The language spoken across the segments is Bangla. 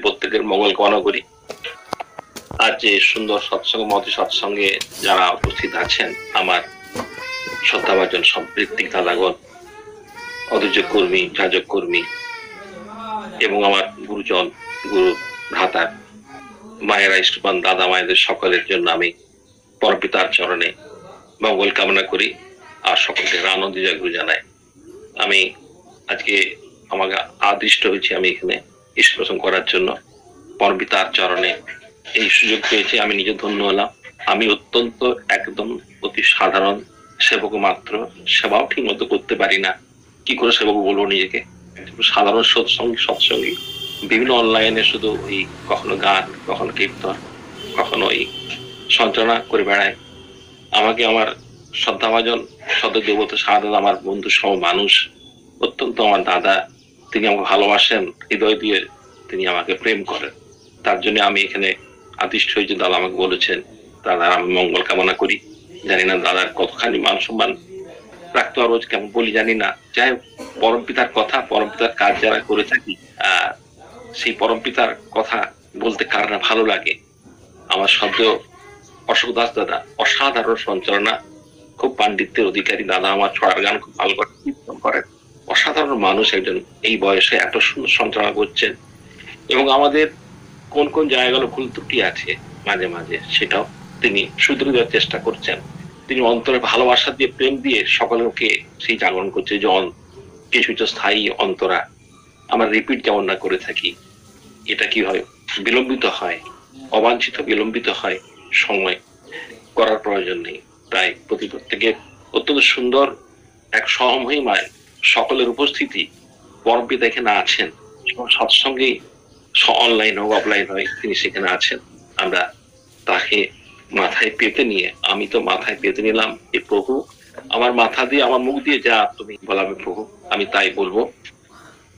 প্রত্যেকের মঙ্গল কামনা করি। আর যে সুন্দর সৎসঙ্গ মহতি সৎসঙ্গে যারা উপস্থিত আছেন, আমার শ্রদ্ধাভাজন সম্পৃক্তিক দাদাগণ, অধৈর্য কর্মী, যাজক কর্মী এবং আমার গুরুজন, গুরু ভ্রাতা, মায়েরা, ইষ্টবান, দাদা মায়েদের সকলের জন্য আমি পরমপিতার চরণে মঙ্গল কামনা করি আর সকলকে আনন্দ জাগরু জানাই। আমি আজকে আমাকে আদিষ্ট হয়েছি আমি এখানে ঈশ্বর করার জন্য, পরমপিতার চরণে এই সুযোগ পেয়েছি, আমি নিজে ধন্য হলাম। আমি অত্যন্ত একদম অতি সাধারণ সেবক মাত্র, সেবাও ঠিক মতো করতে পারি না, কি করে সেবক বলবো নিজেকে? সাধারণ সৎসঙ্গী, বিভিন্ন অনলাইনে শুধু ওই কখনো গান, কখনো কীর্তন, কখনো ওই সঞ্চালনা করে বেড়ায়। আমাকে আমার শ্রদ্ধাভাজন সদ দেবতা সাদা, আমার বন্ধু সহ মানুষ, অত্যন্ত আমার দাদা, তিনি আমাকে ভালোবাসেন, হৃদয় দিয়ে তিনি আমাকে প্রেম করেন। তার জন্য আমি এখানে আদিষ্ট হয়েছি। দাদা আমাকে বলেছেন, দাদার আমি মঙ্গল কামনা করি। জানি না দাদার কতখানি মান সম্মান রাখতে পারবো, কেমন বলি জানি না। যাই হোক, পরমপিতার কথা, পরমপিতার কাজ যারা করে থাকি, সেই পরমপিতার কথা বলতে কার না ভালো লাগে। আমার শব্দ অশোক দাস দাদা অসাধারণ সঞ্চালনা, খুব পাণ্ডিত্যের অধিকারী দাদা, আমার ছড়ার গান খুব ভালো করে কীর্তন করেন। অসাধারণ মানুষ একজন, এই বয়সে এত সুন্দর সঞ্চালনা করছেন। এবং আমাদের কোন কোন জায়গাগুলো ভুল ত্রুটি আছে মাঝে মাঝে, সেটাও তিনি শুধরে দেওয়ার চেষ্টা করছেন। তিনি অন্তরে ভালোবাসা দিয়ে, প্রেম দিয়ে সকলকে সেই জাগরণ করছে যে কিছু কিছু স্থায়ী অন্তরা আমরা রিপিট যেমন না করে থাকি, এটা কি হয়, বিলম্বিত হয়, অবাঞ্ছিত বিলম্বিত হয়, সময় করার প্রয়োজন নেই। তাই প্রত্যেকে অত্যন্ত সুন্দর এক সহমহিমায় সকলের উপস্থিতি, পরমপিতা এখানে আছেন, সৎসঙ্গেই অনলাইন হোক অফলাইন হয়, তিনি সেখানে আছেন। আমরা তাকে মাথায় পেতে নিয়ে, আমি তো মাথায় পেতে নিলাম, এ প্রভু আমার মাথা দিয়ে, আমার মুখ দিয়ে যা তুমি বলাবে প্রভু, আমি তাই বলবো।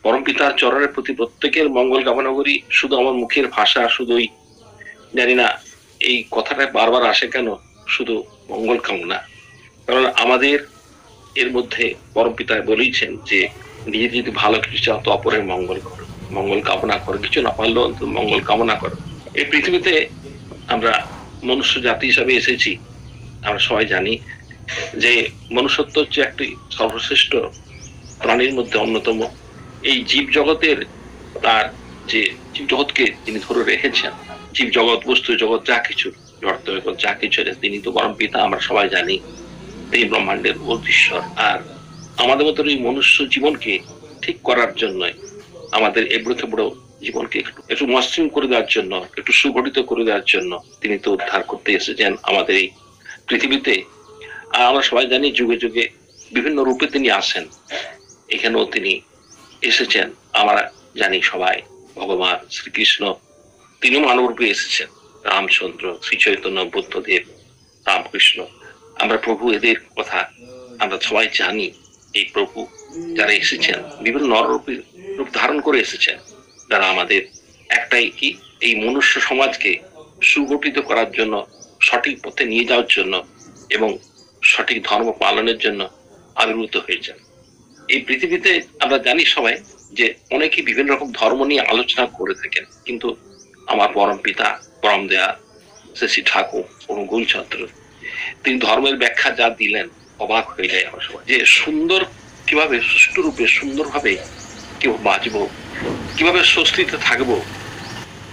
পরমপিতার চরণের প্রতি প্রত্যেকের মঙ্গল কামনা করি। শুধু আমার মুখের ভাষা, শুধুই জানি না এই কথাটা বারবার আসে কেন, শুধু মঙ্গল কামনা। কারণ আমাদের এর মধ্যে পরমপিতা বলেইছেন যে নিজে যদি ভালো কিছু চাও তো অপরের মঙ্গল করো, মঙ্গল কামনা করো, কিছু না পারলেও অন্তত মঙ্গল কামনা করো। এই পৃথিবীতে আমরা মনুষ্য জাতি হিসাবে এসেছি। আমরা সবাই জানি যে মনুষ্যত্ব হচ্ছে একটি সর্বশ্রেষ্ঠ প্রাণীর মধ্যে অন্যতম। এই জীব জগতের, তার যে জীব জগৎকে তিনি ধরে রেখেছেন, জীব জগৎ, বস্তু জগৎ, যা কিছু যা কিছু, তিনি তো পরম পিতা, আমরা সবাই জানি, এই ব্রহ্মাণ্ডের অধীশ্বর। আর আমাদের মতো এই মনুষ্য জীবনকে ঠিক করার জন্য, আমাদের এবড়ো খেবড়ো জীবনকে একটু মসৃণ করে দেওয়ার জন্য, একটু সুগঠিত করে দেওয়ার জন্য তিনি তো উদ্ধার করতে এসেছেন আমাদের এই পৃথিবীতে। আর আমরা সবাই জানি যুগে যুগে বিভিন্ন রূপে তিনি আসেন, এখানেও তিনি এসেছেন। আমরা জানি সবাই ভগবান শ্রীকৃষ্ণ, তিনিও মানব রূপে এসেছেন, রামচন্দ্র, শ্রী চৈতন্য, বুদ্ধদেব, রামকৃষ্ণ, আমরা প্রভু, এদের কথা আমরা সবাই জানি। এই প্রভু যারা এসেছেন, বিভিন্ন নররূপে রূপ ধারণ করে এসেছেন, যারা আমাদের একটাই কি, এই মনুষ্য সমাজকে সুগঠিত করার জন্য, সঠিক পথে নিয়ে যাওয়ার জন্য এবং সঠিক ধর্ম পালনের জন্য আবির্ভূত হয়েছেন। এই পৃথিবীতে আমরা জানি সবাই যে অনেকেই বিভিন্ন রকম ধর্ম নিয়ে আলোচনা করে থাকেন, কিন্তু আমার পরম পিতা, পরম দয়া শ্রী ঠাকুর অনুকূলচন্দ্র, তিনি ধর্মের ব্যাখ্যা যা দিলেন, অবাক হয়ে যায় আমার সবাই, যে সুন্দর কিভাবে, সুষ্ঠু রূপে, সুন্দরভাবে কিভাবে বাঁচবো, কিভাবে স্বস্তিতে থাকবো,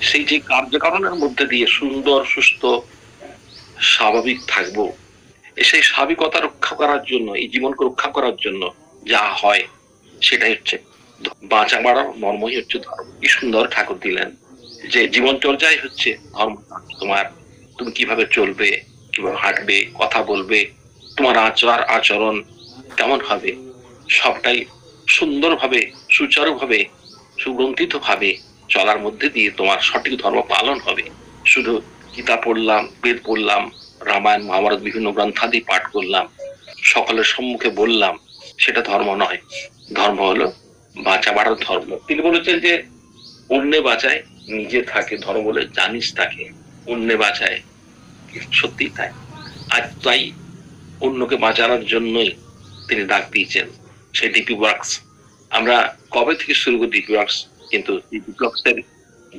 সেই যে কার্যকারণের মধ্যে দিয়ে সুন্দর, সুস্থ, স্বাভাবিক থাকবো, সেই স্বাভাবিকতা রক্ষা করার জন্য, এই জীবনকে রক্ষা করার জন্য যা হয় সেটাই হচ্ছে বাঁচা বাড়ার মর্মই হচ্ছে ধর্ম। কি সুন্দর ঠাকুর দিলেন যে জীবন চর্যাই হচ্ছে ধর্ম। তুমি কিভাবে চলবে, কিভাবে হাঁটবে, কথা বলবে, তোমার আচরণ কেমন হবে, সবটাই সুন্দরভাবে, সুচারুভাবে, সুগ্রন্থিত ভাবে চলার মধ্যে দিয়ে তোমার সঠিক ধর্ম পালন হবে। শুধু গীতা পড়লাম, বেদ পড়লাম, রামায়ণ মহাভারত বিভিন্ন গ্রন্থাদি পাঠ করলাম, সকলের সম্মুখে বললাম, সেটা ধর্ম নয়। ধর্ম হলো বাঁচা বাড়ার ধর্ম। তিনি বলেছেন যে অন্যে বাঁচায়, নিজে থাকে, ধর্ম বলে জানিস তাকে। অন্যে বাঁচায়, সত্যি তাই। আজ তাই অন্যকে বাঁচানোর জন্যই তিনি ডাক দিয়েছেন সেই ডিপি ওয়ার্কস। আমরা কবে থেকে শুরু করি ডিপি ওয়ার্কস, কিন্তু ডিপি ওয়ার্কস এর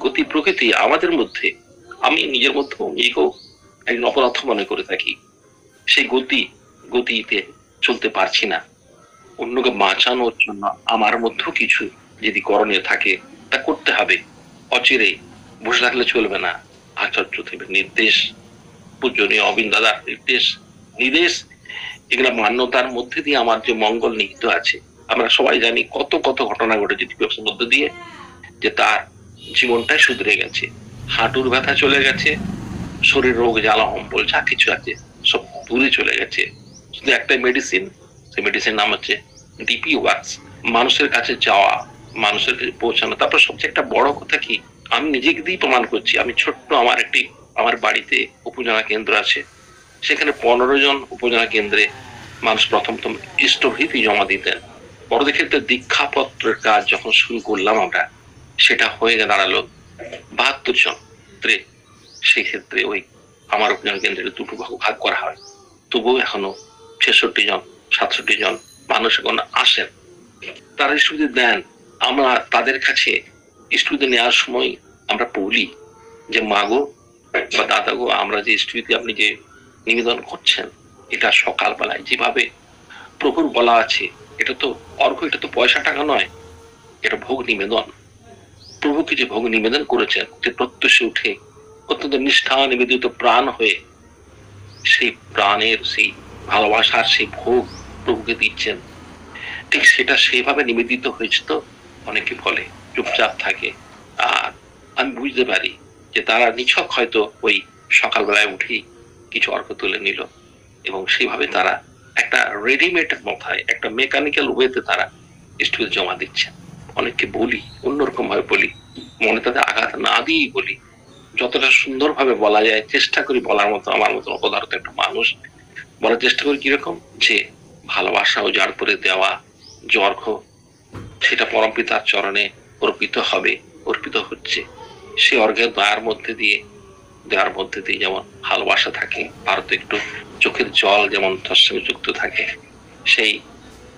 গতি প্রকৃতি আমাদের মধ্যে, আমি নিজের মধ্যে নিজেকেও একজন অপরাধ মনে করে থাকি। সেই গতিতে চলতে পারছি না। অন্যকে বাঁচানোর জন্য আমার মধ্যেও কিছু যদি করণীয় থাকে তা করতে হবে। অচিরে বসে থাকলে চলবে না। আচার্য থেকে নির্দেশ, পূজনীয় অবিন দাদার নির্দেশ এগুলা মান্যতার মধ্যে দিয়ে আমার যে মঙ্গল নিহিত আছে। আমরা সবাই জানি কত কত ঘটনা ঘটেছে দিবসের মধ্যে দিয়ে, যে তার জীবনটাই শুধরে গেছে, হাঁটুর ব্যথা চলে গেছে, শরীর রোগ জ্বালা অম্বল যা কিছু আছে সব দূরে চলে গেছে। শুধু একটাই মেডিসিন, সেই মেডিসিন নাম হচ্ছে ডিপি ওয়ার্কস, মানুষের কাছে যাওয়া, মানুষের কাছে পৌঁছানো। তারপর সবচেয়ে একটা বড় কথা কি, আমি নিজেকে দিয়ে প্রমাণ করছি। আমি ছোট্ট আমার বাড়িতে উপজেলা কেন্দ্র আছে, সেখানে 15 জন উপজেলা কেন্দ্রে মানুষ প্রথম ইষ্টভৃতি জমা দিতেন। পরবর্তী ক্ষেত্রে দীক্ষাপত্রের কাজ যখন শুরু করলাম আমরা, সেটা হয়ে দাঁড়ালো 72 জন। সেই ক্ষেত্রে ওই আমার উপজেলা কেন্দ্রে দুটো ভাগ করা হয়, তবুও এখনো 66 জন 67 জন মানুষ এখন আসেন, তারা স্টুডিও দেন। আমরা তাদের কাছে স্টুডিও নেওয়ার সময় আমরা বলি যে মাগো বা দাদাগো, আমরা যে স্টুডিওতে আপনি যে নিবেদন করছেন, এটা সকালবেলায় যেভাবে প্রভুর বলা আছে, এটা তো অর্ঘ, এটা তো পয়সা টাকা নয়, এটা ভোগ নিবেদন। প্রভুকে যে ভোগ নিবেদন করেছেন, যে প্রত্যুষে উঠে অত্যন্ত নিষ্ঠা নিবেদিত প্রাণ হয়ে সেই প্রাণের সেই ভালোবাসার সেই ভোগ প্রভুকে দিচ্ছেন, ঠিক সেটা সেইভাবে নিবেদিত হয়েছে। তো অনেকে বলে, চুপচাপ থাকে। আর আমি বুঝতে পারি যে তারা নিছক হয়তো ওই সকালবেলায় উঠেই কিছু অর্ঘ তুলে নিল, এবং সেইভাবে তারা একটা রেডিমেড মাথায় একটা মেকানিক্যাল ওয়েতে তারা স্টুডিও জমা দিচ্ছে। অনেককে বলি, অন্যরকম ভাবে বলি, মনে তাদের আঘাত না দিয়েই বলি, যতটা সুন্দরভাবে বলা যায় চেষ্টা করি বলার মতো। আমার মতো অপদার্থ একটা মানুষ বলার চেষ্টা করি কিরকম, যে ভালোবাসা ও যার করে দেওয়া যে অর্ঘ, সেটা পরমপিতার চরণে অর্পিত হবে, অর্পিত হচ্ছে। সে অর্ঘের দেওয়ার মধ্যে দিয়ে যেমন ভালোবাসা থাকে, ভারত একটু চোখের জল যেমন তার সঙ্গে যুক্ত থাকে। সেই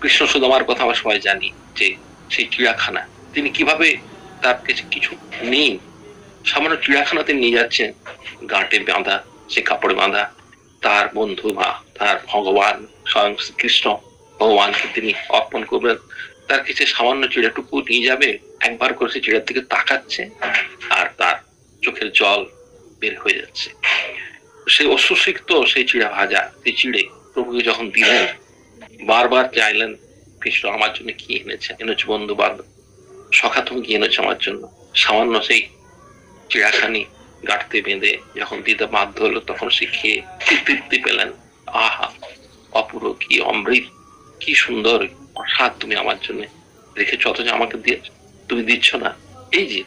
কৃষ্ণ সুদামার কথা আমরা সবাই জানি, যে সেই চিড়িয়াখানা তিনি কিভাবে, তার কাছে কিছু নেই, সামান্য চিড়িয়াখানাতে নিয়ে যাচ্ছেন, গাঁটে বাঁধা, সে কাপড়ে বাঁধা তার বন্ধু বা তার ভগবান স্বয়ং শ্রীকৃষ্ণ ভগবানকে তিনি অর্পণ করবেন। তার কাছে সামান্য চিড়াটুকু নিয়ে যাবে, একবার করে সে চিড়ার দিকে তাকাচ্ছে আর তার চোখের জল বের হয়ে যাচ্ছে। সেই অশ্রুসিক্ত সেই চিড়া ভাজা, সেই চিড়ে প্রভুকে যখন দিলেন, বারবার চাইলেন, কৃষ্ণ আমার জন্য কি এনেছে বন্ধু বান্ধব, সখা তুমি কি এনেছো আমার জন্য। সামান্য সেই চিড়াখানি গাঁটতে বেঁধে যখন দিতে বাধ্য হলো, তখন সে খেয়ে তৃপ্তি পেলেন। আহা, অপূর্ব, কি অমৃত, কি সুন্দর প্রসাদ তুমি আমার জন্য রেখেছ, অথচ আমাকে দিয়ে তুমি দিচ্ছ না। এই যে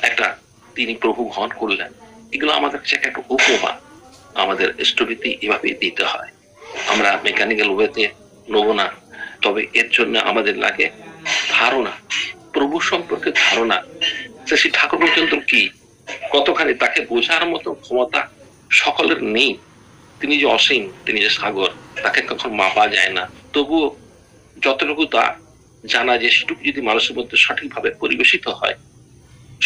একটা তিনি প্রভু গ্রহণ করলেন, এগুলো আমাদের কাছে একটা উপমা। আমাদের স্থবিতি এভাবে দিতে হয়। আমরা মেকানিক্যাল ওয়েতে নেবো না, তবে এর জন্য আমাদের লাগে ধারণা, প্রভু সম্পর্কে ধারণা। শ্রী ঠাকুর পর্যন্ত কি, কতখানি তাকে বোঝার মতো ক্ষমতা সকলের নেই। তিনি যে অসীম, তিনি যে সাগর, তাকে কখন মাপা যায় না। তবুও যতটুকু তা জানা যে সেটুকু যদি মানুষের মধ্যে সঠিকভাবে পরিবেশিত হয়,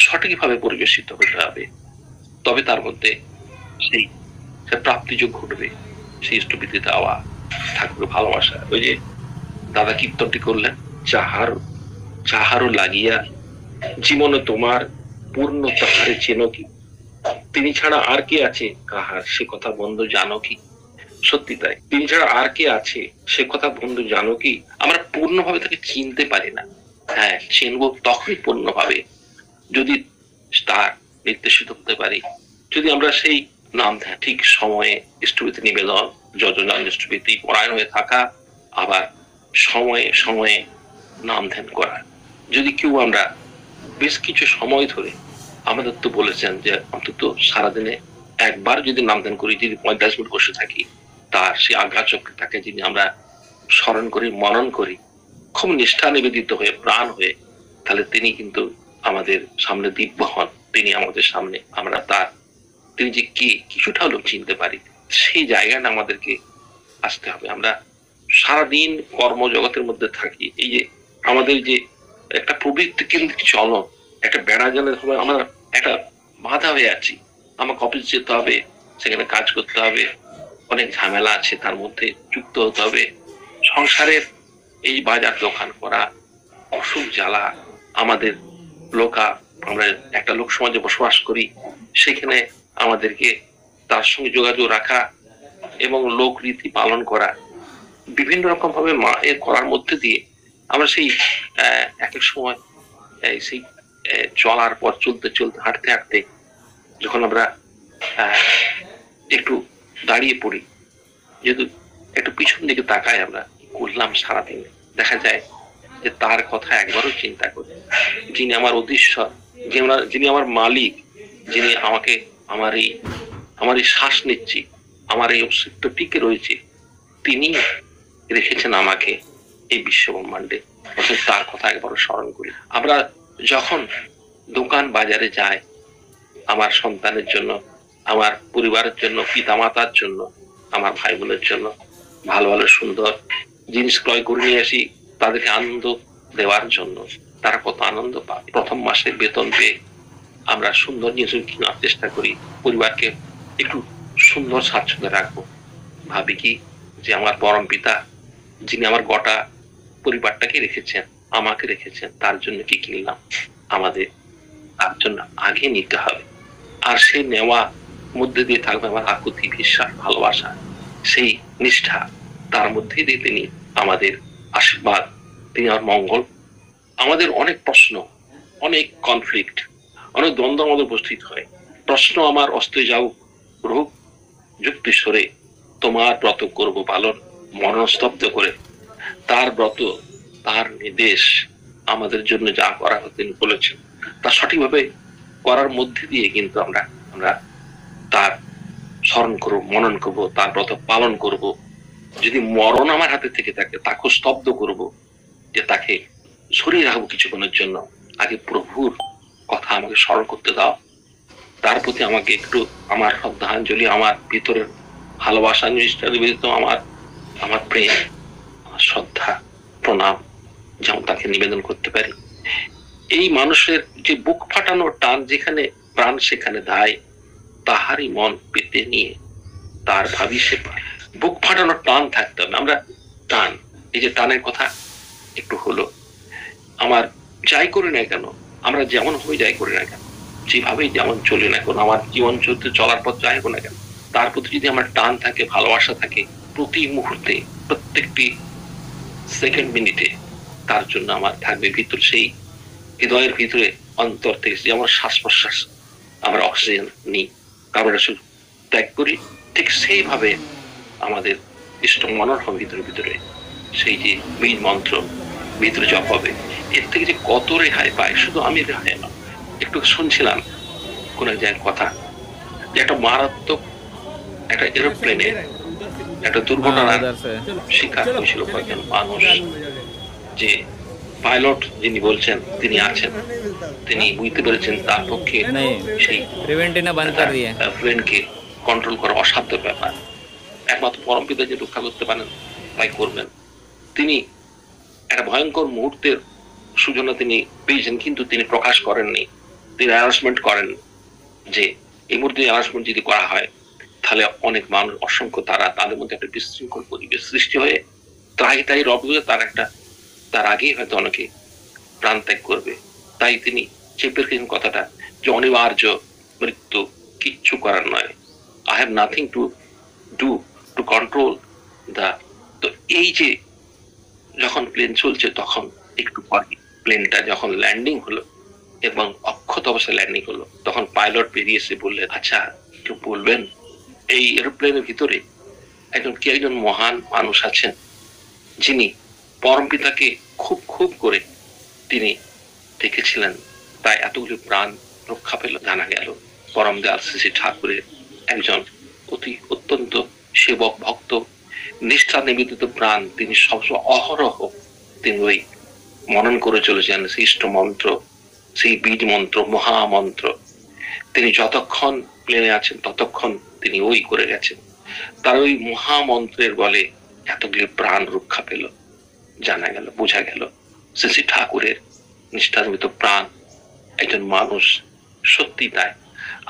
সঠিকভাবে পরিবেশিত হতে হবে, তবে তার মধ্যে সেই প্রাপ্তিযোগ ঘটবে, সেই ইষ্টবিধি দেওয়া, ঠাকুরের ভালোবাসা। ওই যে দাদা কীর্তনটি করলেন, যাহারও লাগিয়া জীবনে তোমার পূর্ণ তাহারে চেনো কি, তিনি ছাড়া আর কে আছে কাহার, সে কথা বন্ধু জানো কি। সত্যি তাই, তিনি ছাড়া আর কে আছে সে কথা বন্ধু জানো কি। আমরা পূর্ণভাবে তাকে চিনতে পারি না। হ্যাঁ, চিনবো তখনই পূর্ণভাবে যদি তার নির্দেশিত হতে পারি, যদি আমরা সেই নাম ধ্যান ঠিক সময়ে, ইষ্টবিধি নিবেদন, যজনা ইষ্টবিধি পরায়ণ হয়ে থাকা, আবার সময়ে সময়ে নাম ধ্যান করা। যদি কেউ আমরা বেশ কিছু সময় ধরে, আমাদের তো বলেছেন যে অন্তত সারাদিনে একবার যদি নাম ধ্যান করি, যদি 45 মিনিট বসে থাকি, তার সেই আজ্ঞাচক্রে তাকে যদি আমরা স্মরণ করি, মনন করি, খুব নিষ্ঠা নিবেদিত হয়ে, প্রাণ হয়ে, তাহলে তিনি কিন্তু আমাদের সামনে দিব্য হন। তিনি আমাদের সামনে, আমরা তার, তিনি যে কি কিছুটা হলেও চিনতে পারি। সেই জায়গাটা আমাদেরকে আসতে হবে। আমরা সারাদিন কর্মজগতের মধ্যে থাকি, এই যে আমাদের যে একটা প্রবৃত্তি কেন্দ্রিক চলন, একটা বেড়া জালের সময় আমরা একটা বাধা হয়ে আছি। আমাকে অফিস যেতে হবে, সেখানে কাজ করতে হবে, অনেক ঝামেলা আছে, তার মধ্যে যুক্ত হতে হবে। সংসারের এই বাজার দোকান করা, অসুখ জ্বালা, আমাদের লোকা, আমরা একটা লোক সমাজে বসবাস করি, সেখানে আমাদেরকে তার সঙ্গে যোগাযোগ রাখা এবং লোক রীতি পালন করা, বিভিন্ন রকম ভাবে এর করার মধ্যে দিয়ে আমরা সেই এক এক সময় সেই চলার পর চলতে চলতে হাঁটতে হাঁটতে যখন আমরা একটু দাঁড়িয়ে পড়ি, যেহেতু একটু পিছন দিকে তাকাই আমরা করলাম সারাদিন, দেখা যায় যে তার কথা একবারও চিন্তা করি। যিনি আমার অধীশ্বর, যিনি আমার মালিক, যিনি আমাকে আমার এই শ্বাস নিচ্ছি, আমার এই অস্তিত্ব টিকে রয়েছে, তিনি রেখেছেন আমাকে এই বিশ্ব ব্রহ্মাণ্ডে, তার কথা একবারও স্মরণ করি। আমরা যখন দোকান বাজারে যাই আমার সন্তানের জন্য, আমার পরিবারের জন্য, পিতা মাতার জন্য, আমার ভাই বোনের জন্য ভালো ভালো সুন্দর জিনিস ক্রয় করে নিয়ে আসি তাদেরকে আনন্দ দেওয়ার জন্য, তারা কত আনন্দ পায়। প্রথম মাসের বেতন পেয়ে আমরা সুন্দর জিনিস কেনার চেষ্টা করি, পরিবারকে একটু সুন্দর স্বাচ্ছন্দ্যে রাখবো। ভাবি কি যে আমার পরম পিতা, যিনি আমার গোটা পরিবারটাকে রেখেছেন, আমাকে রেখেছেন, তার জন্য কি কিনলাম, আমাদের তার জন্য আগে নিতে হবে। আর সেই নেওয়া মধ্যে দিয়ে থাকবে আমার আকুতি, বিশ্বাস, ভালোবাসা, সেই নিষ্ঠা, তার মধ্যে দিয়ে তিনি আমাদের আশীর্বাদ, তিনি আমার মঙ্গল। আমাদের অনেক প্রশ্ন, অনেক কনফ্লিক্ট, অনেক দ্বন্দ্ব আমাদের উপস্থিত হয়। প্রশ্ন আমার অস্তে যাও রূপ যুক্তি সরে, তোমার ব্রত করব পালন মনস্তব্ধ করে। তার ব্রত, তার নির্দেশ আমাদের জন্য যা করা তিনি বলেছেন, তা সঠিকভাবে করার মধ্যে দিয়ে কিন্তু আমরা তার স্মরণ করবো, মনন করবো, তার ব্রত পালন করব। যদি মরণ আমার হাতে থেকে থাকে, তাকে স্তব্ধ করব, যে তাকে সরিয়ে রাখবো কিছুক্ষণের জন্য। আগে প্রভুর কথা আমাকে স্মরণ করতে দাও, তার প্রতি আমাকে একটু আমার শ্রদ্ধাঞ্জলি, আমার ভিতরের ভালোবাসা, নিষ্ঠা নিবেদিত আমার প্রেম, আমার শ্রদ্ধা, প্রণাম যেমন তাকে নিবেদন করতে পারি। এই মানুষের যে বুক ফাটানো টান, যেখানে প্রাণ সেখানে ধায়, তাহারই মন পেতে নিয়ে তার ভাবি সে পায়। বুক ফাটানো টান থাকতে হবে। আমরা টান, এই যে টানের কথা একটু হলো, আমার যাই করি না কেন, আমরা যেমন হয়ে যাই করি না কেন, যেভাবেই যেমন চলি না কেন, আমার জীবন চলতে চলার পথ যাই না কেন, তার প্রতি যদি আমার টান থাকে, ভালোবাসা থাকে, প্রতি মুহূর্তে, প্রত্যেকটি সেকেন্ড মিনিটে তার জন্য আমার থাকবে ভিতর, সেই হৃদয়ের ভিতরে, অন্তর থেকে যেমন শ্বাস প্রশ্বাস আমরা অক্সিজেন নিই, কার্বন ডাইঅক্সাইড ত্যাগ করি, ঠিক সেইভাবে আমাদের ইষ্ট মনন হবে ভিতরে ভিতরে, সেই যে বীজ মন্ত্র ভিতরে জপ হবে। এর থেকে যে কত রেহাই পায়, শুধু আমি রেহাই না। একটু শুনছিলাম কোন এক জায়গায় কথা, যে একটা মারাত্মক একটা এরোপ্লেনে একটা দুর্ঘটনার শিকার হয়েছিল কয়েকজন মানুষ। যে পাইলট যিনি বলছেন, তিনি আছেন, তিনি বুঝতে পেরেছেন তার পক্ষে সেই প্লেনকে কন্ট্রোল করা অসাধ্য ব্যাপার, একমাত্র পরমপিতা যে রক্ষা করতে পারেন তাই করবেন। তিনি একটা ভয়ঙ্কর মুহূর্তের সূচনা তিনি পেয়েছেন, কিন্তু তিনি প্রকাশ করেননি, তিনি অ্যানাউন্সমেন্ট করেন যে এই মুহূর্তে অ্যানাউন্সমেন্ট যদি করা হয় তাহলে অনেক মানুষ, অসংখ্য তারা, তাদের মধ্যে একটা বিশৃঙ্খল পরিবেশ সৃষ্টি হয়ে তাই রব, তার আগেই হয়তো অনেকে প্রাণ ত্যাগ করবে। তাই তিনি চেপে রেখেছেন কথাটা, যে অনিবার্য মৃত্যু, কিচ্ছু করার নয়, I have nothing to do to control দা। তো এই যে যখন প্লেন চলছে, তখন একটু পরে প্লেনটা যখন ল্যান্ডিং হলো এবং অক্ষত অবস্থায় ল্যান্ডিং হলো, তখন পাইলট বেরিয়ে এসে বললেন, আচ্ছা কেউ বলবেন এই এরোপ্লেনের ভিতরে একজন মহান মানুষ আছেন, যিনি পরমপিতাকে খুব খুব করে তিনি দেখেছিলেন, তাই এতগুলো প্রাণ রক্ষা পেল। জানা গেল পরম দয়াল শ্রী ঠাকুরের একজন অত্যন্ত সেবক, ভক্ত, নিষ্ঠা নিবেদিত প্রাণ, তিনি সবসময় অহরহ তিনি ওই মনন করে চলেছেন সেই ইষ্ট মন্ত্র, সেই বীজ মন্ত্র, মহামন্ত্র। তিনি যতক্ষণ প্লেনে আছেন ততক্ষণ তিনি ওই করে গেছেন। তার ওই মহামন্ত্রের বলে এতগুলো প্রাণ রক্ষা পেল। জানা গেল, বোঝা গেল শ্রী ঠাকুরের নিষ্ঠানিত প্রাণ একজন মানুষ সত্যি তাই।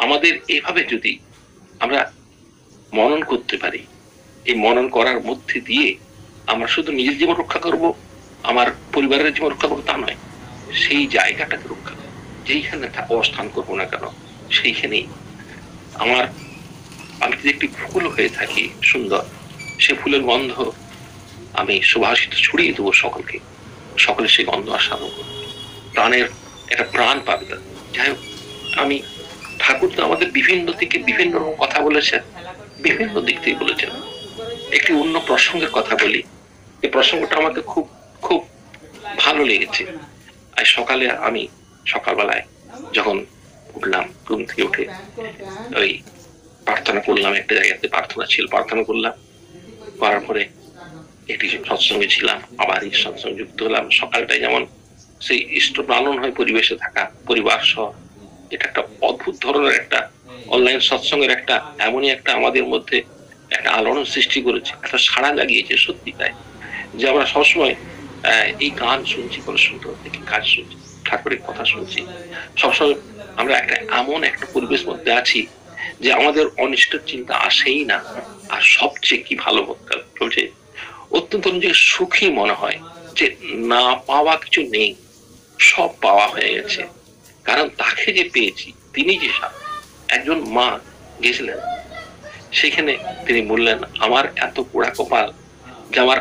আমাদের এভাবে যদি আমরা মনন করতে পারি, এই মনন করার মধ্যে দিয়ে আমরা শুধু নিজের জীবন রক্ষা করব, আমার পরিবারের জীবন রক্ষা করবো তা নয়, সেই জায়গাটাকে রক্ষা করবো। যেইখানে অবস্থান করবো না কেন সেইখানেই আমার, আমি যদি একটি ফুল হয়ে থাকি সুন্দর, সে ফুলের গন্ধ আমি সুভাষিত ছড়িয়ে দেবো সকলকে, সকলে সেই গন্ধ আস্বাদন করবে, প্রাণের একটা প্রাণ পাবে। যাই হোক, আমি ঠাকুর তো আমাদের বিভিন্ন দিকে বিভিন্ন রকম কথা বলেছেন, বিভিন্ন দিক থেকে বলেছেন। একটি অন্য প্রসঙ্গের কথা বলি, এই প্রসঙ্গটা আমাকে খুব খুব ভালো লেগেছে। আজ সকালে আমি সকালবেলায় যখন উঠলাম, ঘুম থেকে উঠে ওই প্রার্থনা করলাম, একটা জায়গাতে প্রার্থনা ছিল, প্রার্থনা করলাম, করার পরে একটি সৎসঙ্গে ছিলাম, আবার এই সৎসঙ্গে যুক্ত হলাম। সকালটাই যেমন সেই ইষ্ট প্রাণন হয় পরিবেশে থাকা, পরিবার সহ, এটা একটা অদ্ভুত ধরনের একটা অনলাইন সৎসঙ্গের একটা এমনই একটা আমাদের মধ্যে একটা আলোড়ন সৃষ্টি করেছে, একটা সাড়া লাগিয়েছে। সত্যি তাই যে আমরা সবসময় এই গান শুনছি, কোনো সুন্দর থেকে কাজ শুনছি, ঠাকুরের কথা শুনছি, সবসময় আমরা একটা এমন একটা পরিবেশ মধ্যে আছি যে আমাদের অনিষ্ট চিন্তা আসেই না। আর সবচেয়ে কি ভালো বলছে, অত্যন্ত নিজেকে সুখী মনে হয় যে না পাওয়া কিছু নেই, সব পাওয়া হয়ে গেছে। কারণ তাকে যে পেয়েছি, তিনি যে একজন মা গেছিলেন সেখানে, তিনি বললেন আমার এত পোড়া কপাল যে আমার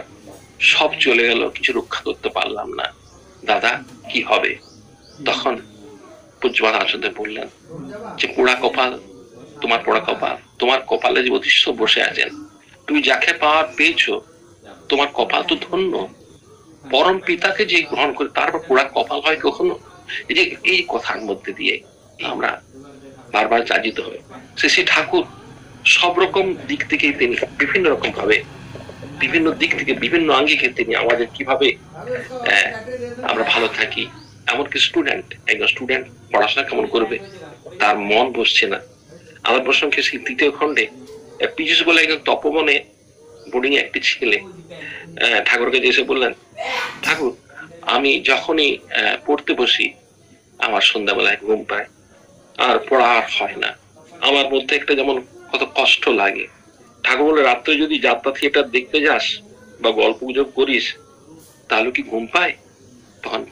সব চলে গেল, কিছু রক্ষা করতে পারলাম না, দাদা কি হবে? তখন পূজ্যপাদ আচার্য বললেন যে পোড়া কপাল, তোমার পোড়া কপাল, তোমার কপালে যে অদৃশ্য বসে আছেন, তুমি যাকে পাওয়ার পেয়েছো, তোমার কপাল তো ধন্য। পরম পিতাকে যে গ্রহণ করে তারপর পোড়া কপাল হয় কখনো? এই যে এই কথার মধ্যে দিয়ে আমরা বারবার যাজিত হয়। শ্রী ঠাকুর সব রকম দিক থেকে তিনি বিভিন্ন রকম ভাবে, বিভিন্ন দিক থেকে, বিভিন্ন আঙ্গিকে তিনি আমাদের কিভাবে আমরা ভালো থাকি। এমনকি স্টুডেন্ট, একজন স্টুডেন্ট পড়াশোনা কেমন করবে, তার মন বসছে না। আমার প্রসঙ্গে সেই 3য় খণ্ডে পীযুষ বলে একজন তপবনে বোর্ডিং এ একটি ছেলে ঠাকুরকে এসে বললেন, ঠাকুর আমি যখনই পড়তে বসি আমার সন্ধ্যাবেলায় ঘুম পায়, আর পড়া আর হয় না, আমার মধ্যে একটা যেমন কত কষ্ট লাগে। ঠাকুর বলে, রাত্রে যদি যাত্রা থিয়েটার দেখতে যাস বা গল্প গুজব করিস তাহলে কি ঘুম পায়? তখন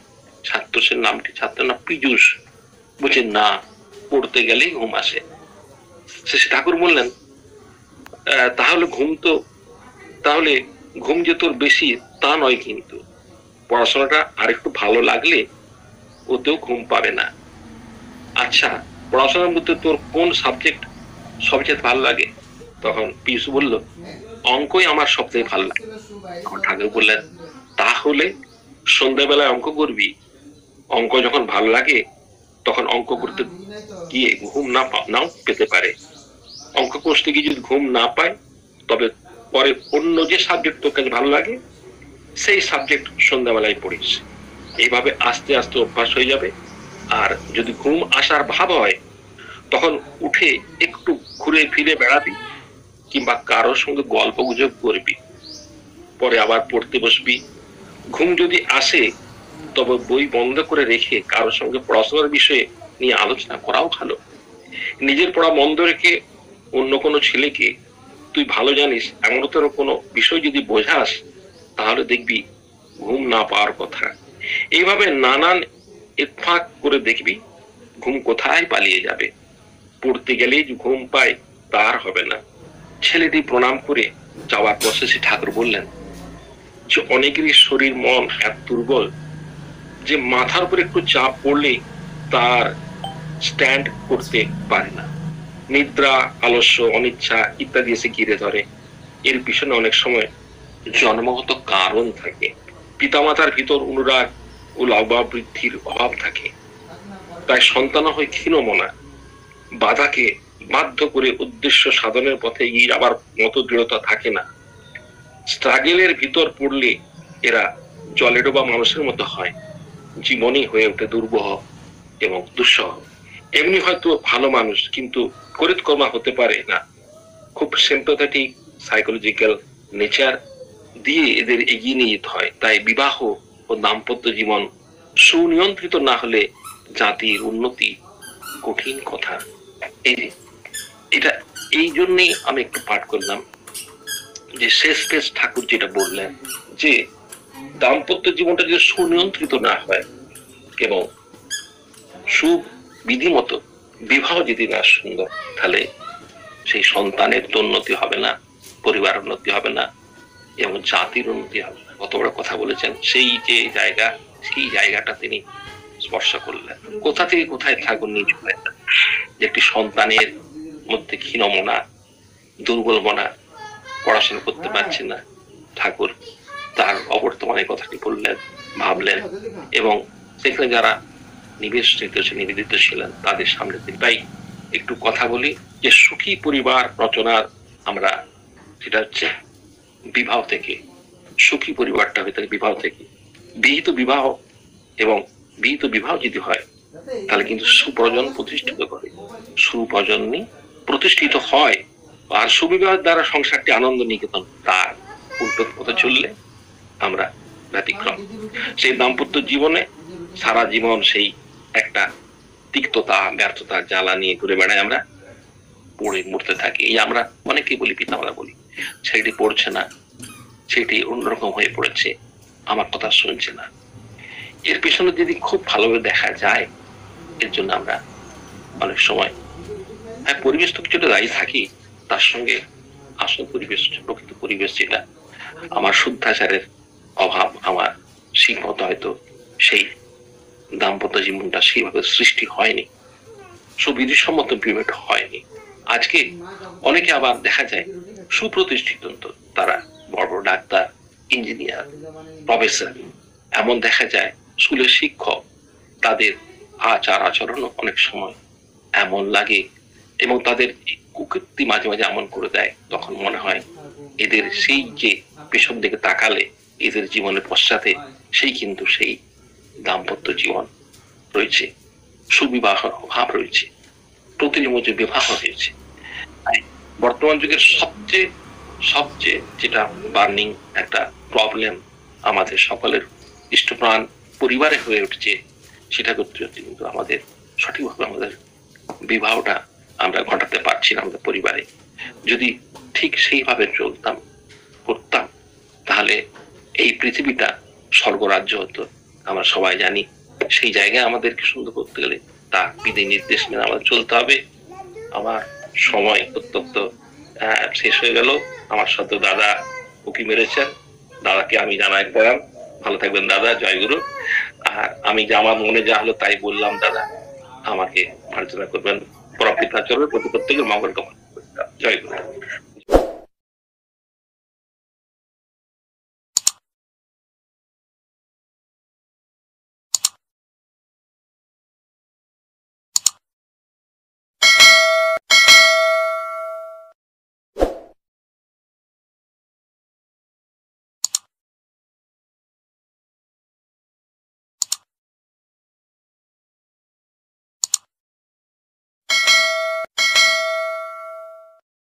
ছাত্রের নামটি, ছাত্রের নাম পীযুষ, বলছে না, পড়তে গেলেই ঘুম আসে। শেষে ঠাকুর বললেন, তাহলে ঘুম যে তোর বেশি তা নয়, কিন্তু পড়াশোনাটা আর একটু ভালো লাগলে ওতেও ঘুম পাবে না। আচ্ছা, পড়াশোনার মধ্যে তোর কোন সাবজেক্ট সবচেয়ে ভালো লাগে? তখন পীযুষ বলল, অঙ্কই আমার সবচেয়ে ভালো লাগে। তখন ঠাকুর বললেন, তাহলে সন্ধ্যাবেলায় অঙ্ক করবি। অঙ্ক যখন ভালো লাগে তখন অঙ্ক করতে গিয়ে ঘুম নাও পেতে পারে। অঙ্ক করতে গিয়ে যদি ঘুম না পায়, তবে পরে অন্য যে সাবজেক্ট তোর কাছে ভালো লাগে সেই সাবজেক্ট সন্ধ্যাবেলায় পড়িস। এইভাবে আস্তে আস্তে অভ্যাস হয়ে যাবে। আর যদি ঘুম আসার ভাব হয় তখন উঠে একটু ঘুরে ফিরে বেড়াবি, কিংবা কারোর সঙ্গে গল্প গুজব করবি, পরে আবার পড়তে বসবি। ঘুম যদি আসে তবে বই বন্ধ করে রেখে কারোর সঙ্গে পড়াশোনার বিষয়ে নিয়ে আলোচনা করাও ভালো। নিজের পড়া বন্ধ রেখে অন্য কোনো ছেলেকে তুই ভালো জানিস এমনতর কোনো বিষয় যদি বোঝাস, তাহলে দেখবি ঘুম না পাওয়ার কথা। এইভাবে নানান ইতফাক করে দেখবি ঘুম কোথায় পালিয়ে যাবে। পড়তে গেলেই ঘুম পায় তার হবে না। ছেলেটি প্রণাম করে যাওয়ার পর শ্রী ঠাকুর বললেন যে অনেকেরই শরীর মন এত দুর্বল যে মাথার উপর একটু চাপ পড়লে তার স্ট্যান্ড করতে পারে না। নিদ্রা, আলস্য, অনিচ্ছা ইত্যাদি এসে ঘিরে ধরে। এর পিছনে অনেক সময় জন্মগত কারণ থাকে। পিতামাতার ভিতর অনুরাগ ও লাভ বৃদ্ধির অভাব থাকে, তাই সন্তান হয় ক্ষীণমনা। বাধাকে বাধ্য করে উদ্দেশ্য সাধনের পথে এগিয়ে যাবার মতো দৃঢ়তা থাকে না। স্ট্রাগেলের ভিতর পড়লে এরা জলে ডোবা মানুষের মতো হয়, জীবনই হয়ে ওঠে দুর্বহ এবং দুঃসহ। এমনি হয়তো ভালো মানুষ, কিন্তু করিতকর্মা হতে পারে না। খুব সিম্পাথেটিক সাইকোলজিক্যাল নেচার দিয়ে এদের এগিয়ে নিয়ে যেতে হয়। তাই বিবাহ ও দাম্পত্য জীবন সুনিয়ন্ত্রিত না হলে জাতির উন্নতি কঠিন কথা। এই যে এটা এই জন্যই আমি একটু পাঠ করলাম যে শেষ পেশ ঠাকুর যেটা বললেন যে দাম্পত্য জীবনটা যদি সুনিয়ন্ত্রিত না হয় এবং সুবিধিমতো বিবাহ যদি না সুন্দর, তাহলে সেই সন্তানের তো উন্নতি হবে না, পরিবার উন্নতি হবে না এবং জাতির উন্নতি হবে না। কত বড় কথা বলেছেন। সেই যে জায়গা, সেই জায়গাটা তিনি স্পর্শ করলেন। কোথা থেকে কোথায় ঠাকুর নিয়ে চলেন যে একটি সন্তানের মধ্যে ক্ষীণমনা, দুর্বল মনা, পড়াশোনা করতে পারছে না, ঠাকুর তার অবর্তমানে কথাটি বললেন, ভাবলেন এবং সেখানে যারা নিবেদিত ছিলেন তাদের সামনে তিনি তাই একটু কথা বলি যে সুখী পরিবার রচনার আমরা সেটা হচ্ছে বিবাহ থেকে, সুখী পরিবারটা হয়ে থাকে বিবাহ থেকে। বিহিত বিবাহ এবং বিহিত বিবাহ যদি হয় তাহলে কিন্তু সুপ্রজন প্রতিষ্ঠিত করে, সুপ্রজন্মী প্রতিষ্ঠিত হয়। আর সুবিবাহের দ্বারা সংসারটি আনন্দ নিকেতন, তার উল্টো পথে চললে আমরা ব্যতিক্রম। সেই দাম্পত্য জীবনে সারা জীবন সেই একটা তিক্ততা, ব্যর্থতা, জ্বালা নিয়ে ঘুরে বেড়াই, আমরা পড়ে মরতে থাকি। এই আমরা অনেকেই বলি, পিতামাতা বলি, ছেলেটি পড়ছে না, সেটি অন্যরকম হয়ে পড়েছে, আমার কথা শুনছে না। এর পেছনে যদি খুব ভালোভাবে দেখা যায়, এর জন্য আমরা অনেক সময় হ্যাঁ পরিবেশ তো কিছুটা দায়ী থাকি, তার সঙ্গে আসল পরিবেশ, প্রকৃত পরিবেশ যেটা আমার শুদ্ধাচারের অভাব, আমার শিক্ষত হয়তো সেই দাম্পত্য জীবনটা সেইভাবে সৃষ্টি হয়নি, সুবিধিসম্মত বিবাহ হয়নি। আজকে অনেকে আবার দেখা যায় সুপ্রতিষ্ঠিত, তারা বড় বড় ডাক্তার, ইঞ্জিনিয়ার, প্রফেসর, এমন দেখা যায় স্কুলের শিক্ষক, তাদের আচার আচরণ অনেক সময় এমন লাগে এবং তাদের কুকীর্তি মাঝে মাঝে এমন করে দেয়, তখন মনে হয় এদের সেই যে পেছন দিকে তাকালে এদের জীবনের পশ্চাতে সেই কিন্তু সেই দাম্পত্য জীবন রয়েছে, সুবিবাহ অভাব রয়েছে, প্রতিনিয়ত বিবাহ হয়েছে। বর্তমান যুগের সবচেয়ে সবচেয়ে যেটা বার্নিং একটা প্রবলেম আমাদের সকলের ইষ্টপ্রাণ পরিবারে হয়ে উঠছে, সেটা করতে হচ্ছে কিন্তু আমাদের সঠিকভাবে আমাদের বিবাহটা আমরা ঘটাতে পারছি না আমাদের পরিবারে। যদি ঠিক সেইভাবে চলতাম করতাম তাহলে এই পৃথিবীটা স্বর্গরাজ্য হতো। আমরা সবাই জানি সেই জায়গায় আমাদেরকে সুন্দর করতে গেলে তা বিধি নির্দেশ মেনে আমাদের চলতে হবে। আমার সময় অত্যন্ত শেষ হয়ে গেল। আমার সাথে দাদা উকি মেরেছেন, দাদাকে আমি জানাই প্রণাম। ভালো থাকবেন দাদা, জয়গুরু। আর আমি যে আমার মনে যা হলো তাই বললাম দাদা, আমাকে মার্জনা করবেন। প্রকৃতাচরণের প্রতি প্রত্যেকের মঙ্গল কামনা। জয়গুরু।